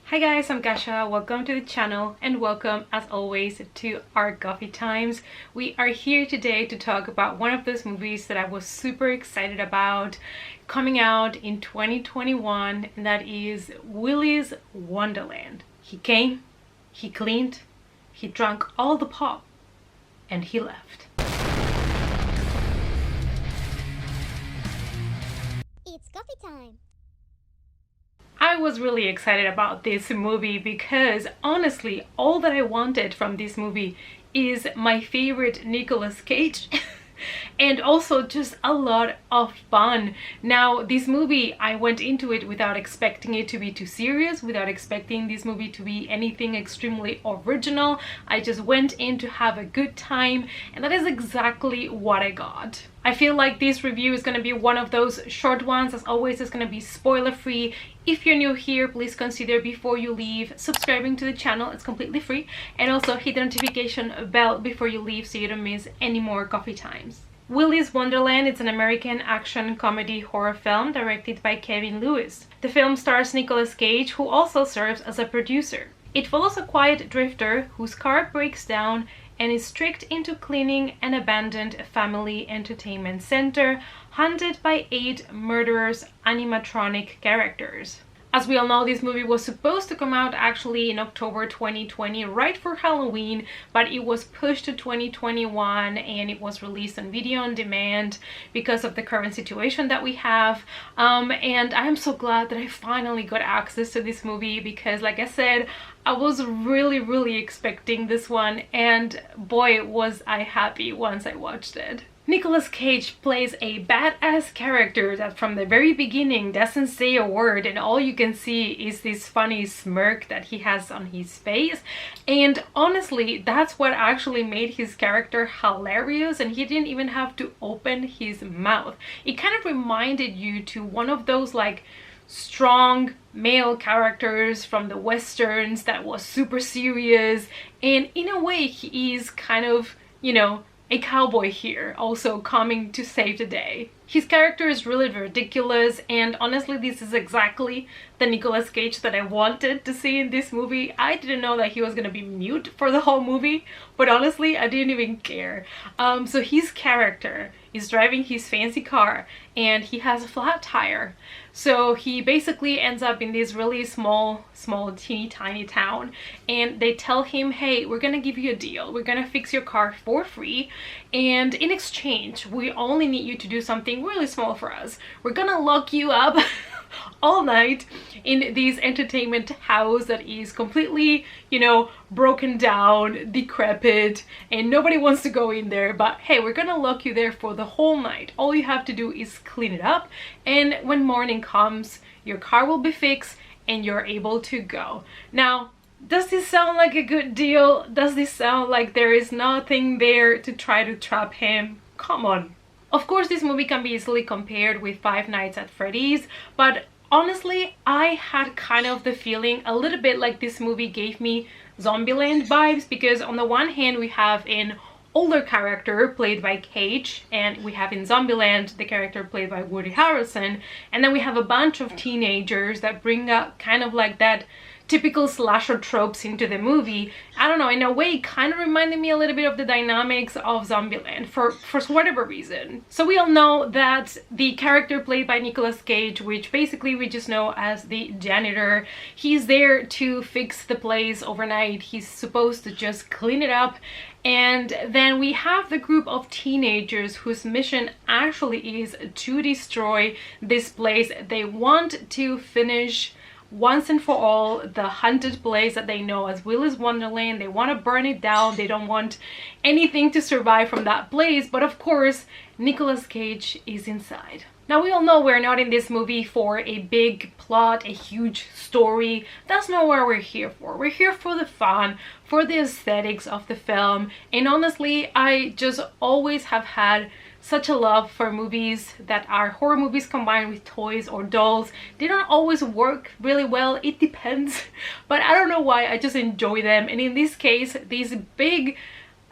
Hi guys, I'm Gasha. Welcome to the channel and welcome as always to our coffee times. We are here today to talk about one of those movies that I was super excited about coming out in 2021, and that is Willy's Wonderland. He came, he cleaned, he drank all the pop, and he left. It's coffee time. I was really excited about this movie because honestly, all that I wanted from this movie is my favorite Nicolas Cage and also just a lot of fun. Now, this movie, I went into it without expecting it to be too serious, without expecting this movie to be anything extremely original. I just went in to have a good time, and that is exactly what I got. I feel like this review is going to be one of those short ones. As always, it's going to be spoiler free. If you're new here, please consider before you leave subscribing to the channel. It's completely free. And also hit the notification bell before you leave so you don't miss any more coffee times. Willy's Wonderland is an American action comedy horror film directed by Kevin Lewis. The film stars Nicolas Cage, who also serves as a producer. It follows a quiet drifter whose car breaks down and is tricked into cleaning an abandoned family entertainment center haunted by 8 murderous animatronic characters. As we all know, this movie was supposed to come out actually in October 2020, right for Halloween, but it was pushed to 2021 and it was released on video on demand because of the current situation that we have. And I am so glad that I finally got access to this movie because, like I said, I was really expecting this one, and boy was I happy once I watched it. Nicolas Cage plays a badass character that from the very beginning doesn't say a word, and all you can see is this funny smirk that he has on his face. And honestly, that's what actually made his character hilarious, and he didn't even have to open his mouth. It kind of reminded you to one of those like strong male characters from the westerns that was super serious, and in a way he is kind of, you know, a cowboy here, also coming to save the day. His character is really ridiculous, and honestly this is exactly the Nicolas Cage that I wanted to see in this movie. I didn't know that he was gonna be mute for the whole movie, but honestly I didn't even care. So his character is driving his fancy car and he has a flat tire. So he basically ends up in this really small teeny tiny town, and they tell him, hey, we're gonna give you a deal. We're gonna fix your car for free, and in exchange we only need you to do something really small for us. We're gonna lock you up all night in this entertainment house that is completely, you know, broken down, decrepit, and nobody wants to go in there, but hey, we're gonna lock you there for the whole night. All you have to do is clean it up, and when morning comes your car will be fixed and you're able to go. Now, does this sound like a good deal? Does this sound like there is nothing there to try to trap him? Come on. Of course, this movie can be easily compared with Five Nights at Freddy's, but honestly, I had kind of the feeling a little bit like this movie gave me Zombieland vibes, because on the one hand we have an older character played by Cage, and we have in Zombieland the character played by Woody Harrelson, and then we have a bunch of teenagers that bring up kind of like that typical slasher tropes into the movie. I don't know, in a way it kind of reminded me a little bit of the dynamics of Zombieland for whatever reason. So we all know that the character played by Nicolas Cage, which basically we just know as the janitor, he's there to fix the place overnight. He's supposed to just clean it up. And then we have the group of teenagers whose mission actually is to destroy this place. They want to finish once and for all the haunted place that they know as Willy's Wonderland. They want to burn it down. They don't want anything to survive from that place, but of course Nicolas Cage is inside. Now, we all know we're not in this movie for a big plot, a huge story. That's not what we're here for. We're here for the fun, for the aesthetics of the film, and honestly I just always have had such a love for movies that are horror movies combined with toys or dolls. They don't always work really well, it depends, but I don't know why, I just enjoy them. And in this case, these big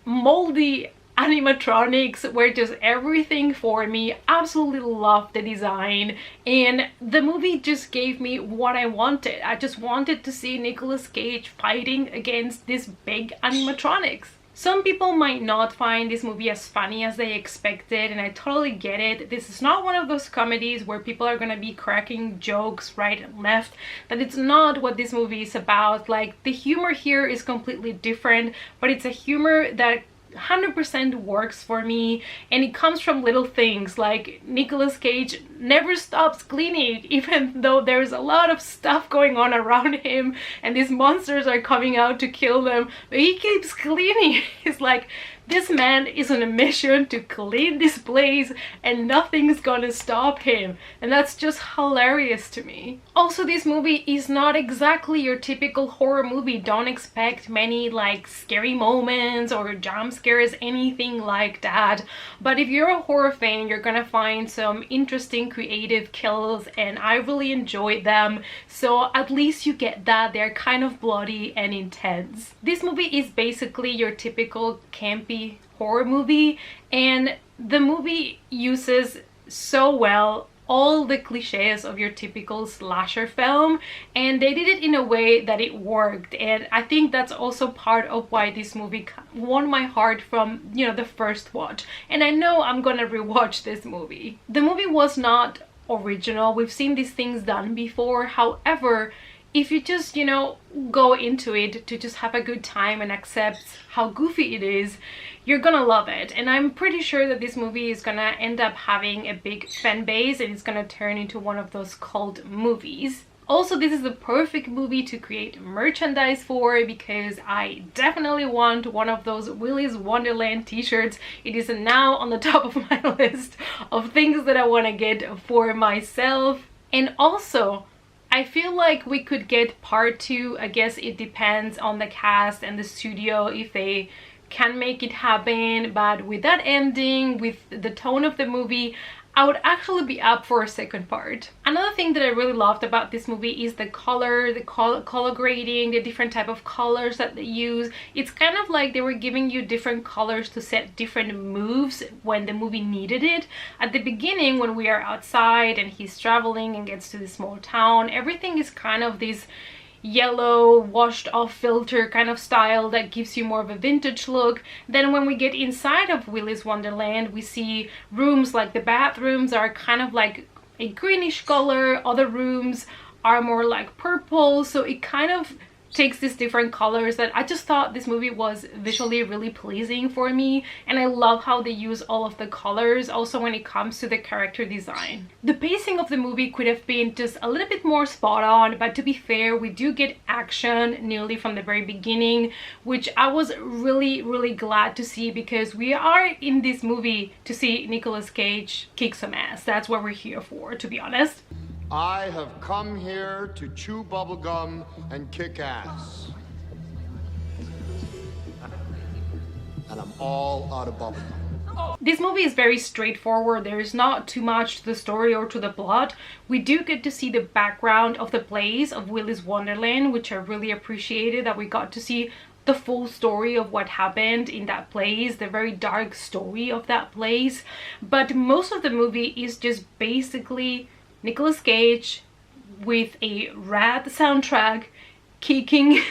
moldy animatronics were just everything for me. Absolutely loved the design, and the movie just gave me what I wanted. I just wanted to see Nicolas Cage fighting against these big animatronics. Some people might not find this movie as funny as they expected, and I totally get it. This is not one of those comedies where people are gonna be cracking jokes right and left. That it's not what this movie is about. Like, the humor here is completely different, but it's a humor that 100% works for me, and it comes from little things like Nicolas Cage never stops cleaning even though there's a lot of stuff going on around him and these monsters are coming out to kill them, but he keeps cleaning. It's like, this man is on a mission to clean this place and nothing's gonna stop him, and that's just hilarious to me. Also, this movie is not exactly your typical horror movie. Don't expect many like scary moments or jump scares, anything like that. But if you're a horror fan, you're gonna find some interesting creative kills, and I really enjoyed them. So at least you get that. They're kind of bloody and intense. This movie is basically your typical campy horror movie, and the movie uses so well all the cliches of your typical slasher film, and they did it in a way that it worked. And I think that's also part of why this movie won my heart from, you know, the first watch. And I know I'm gonna rewatch this movie. The movie was not original. We've seen these things done before. However, if you just, you know, go into it to just have a good time and accept how goofy it is, you're gonna love it. And I'm pretty sure that this movie is gonna end up having a big fan base, and it's gonna turn into one of those cult movies. Also, this is the perfect movie to create merchandise for, because I definitely want one of those Willy's Wonderland t-shirts. It is now on the top of my list of things that I want to get for myself. And also, I feel like we could get part 2. I guess it depends on the cast and the studio if they can make it happen, but with that ending, with the tone of the movie, I would actually be up for a second part. Another thing that I really loved about this movie is the color, color grading, the different type of colors that they use. It's kind of like they were giving you different colors to set different moves when the movie needed it. At the beginning, when we are outside and he's traveling and gets to this small town, everything is kind of this yellow washed off filter kind of style that gives you more of a vintage look. Then when we get inside of Willy's Wonderland, we see rooms like the bathrooms are kind of like a greenish color, other rooms are more like purple, so it kind of takes these different colors that I just thought this movie was visually really pleasing for me. And I love how they use all of the colors also when it comes to the character design. The pacing of the movie could have been just a little bit more spot on, but to be fair, we do get action nearly from the very beginning, which I was really glad to see, because we are in this movie to see Nicolas Cage kick some ass. That's what we're here for, to be honest. I have come here to chew bubblegum and kick ass. And I'm all out of bubblegum. This movie is very straightforward. There is not too much to the story or to the plot. We do get to see the background of the place of Willy's Wonderland, which I really appreciated, that we got to see the full story of what happened in that place, the very dark story of that place. But most of the movie is just basically Nicolas Cage with a rad soundtrack kicking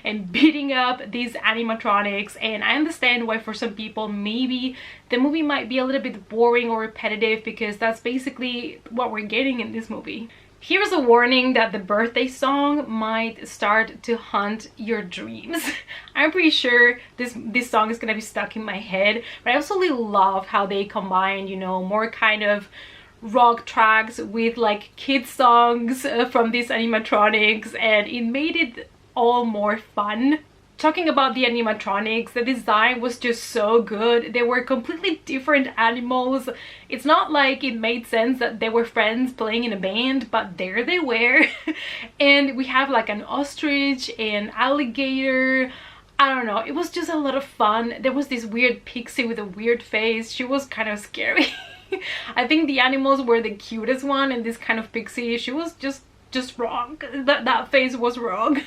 and beating up these animatronics. And I understand why for some people maybe the movie might be a little bit boring or repetitive, because that's basically what we're getting in this movie. Here's a warning that the birthday song might start to haunt your dreams. I'm pretty sure this song is gonna be stuck in my head, but I absolutely love how they combine, you know, more kind of rock tracks with like kids songs from these animatronics, and it made it all more fun. Talking about the animatronics, the design was just so good. They were completely different animals. It's not like it made sense that they were friends playing in a band, but there they were. And we have like an ostrich, an alligator, I don't know, it was just a lot of fun. There was this weird pixie with a weird face. She was kind of scary. I think the animals were the cutest one, and this kind of pixie, she was just wrong. That face was wrong.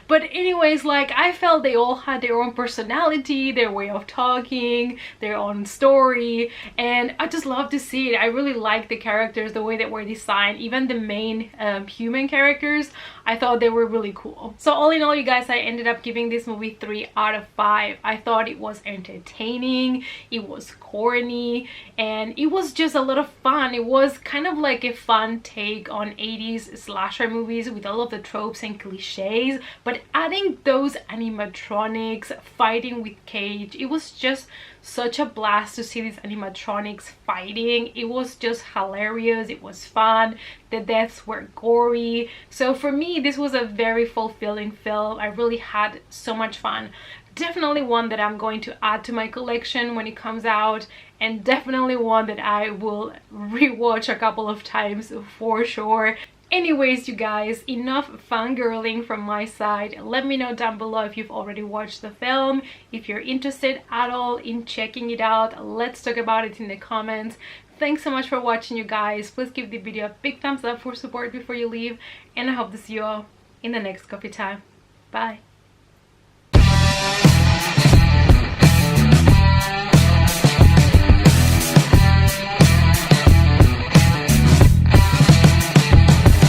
But anyways, like, I felt they all had their own personality, their way of talking, their own story, and I just love to see it. I really like the characters, the way they were designed, even the main human characters. I thought they were really cool. So all in all, you guys, I ended up giving this movie 3 out of 5. I thought it was entertaining, it was corny, and it was just a lot of fun. It was kind of like a fun take on 80s slasher movies with all of the tropes and cliches, but adding those animatronics fighting with Cage, it was just such a blast to see these animatronics fighting. It was just hilarious, it was fun, the deaths were gory. So for me, this was a very fulfilling film. I really had so much fun. Definitely one that I'm going to add to my collection when it comes out, and definitely one that I will rewatch a couple of times for sure. Anyways, you guys, enough fangirling from my side. Let me know down below if you've already watched the film, if you're interested at all in checking it out. Let's talk about it in the comments. Thanks so much for watching, you guys. Please give the video a big thumbs up for support before you leave, and I hope to see you all in the next coffee time. Bye.